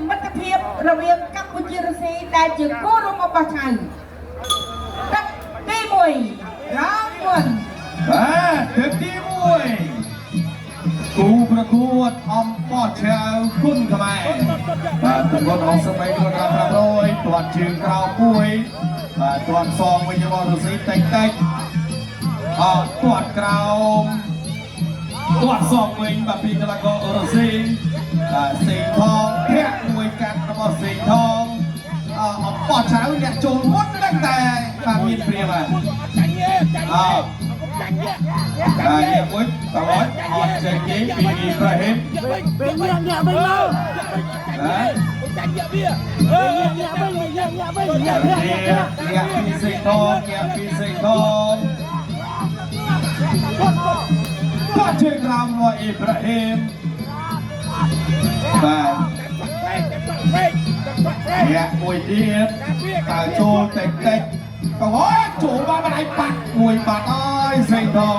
មិត្តភាពរវាងកម្ពុជារុស្ស៊ីដែលជាគោលរួមរបស់ថ្ងៃទឹកទី1រងវណ្ណទឹកទី1គូប្រកួតអំបោះឆៅគុណខ្មែរទង្វើ63គីឡូក្រាម500ទាត់ជើងក្រោមមួយទាត់សងវិញរបស់រុស្ស៊ីតិចទាត់ក្រោមទាត់សងវិញបាទពីកីឡាកររុស្ស៊ីសេងថងធាក់មួយកាត់របស់សេងថងអំបោះឆៅអ្នកចូលមុនតែបាទមានព្រាមហើយមួយតើអត់ចេញគេពីអ៊ីប្រាហ៊ីមពេលញាក់វិញមកចាញ់ញាក់វាញាក់វិញញាក់ពីសេងថងគាត់ជើងក្រោមរបស់អ៊ីប្រាហ៊ីមបាទញាក់មួយទៀតតើចូលតិចអូយចូលមកមិនឲ្យបាត់មួយបាត់អើយសេងថង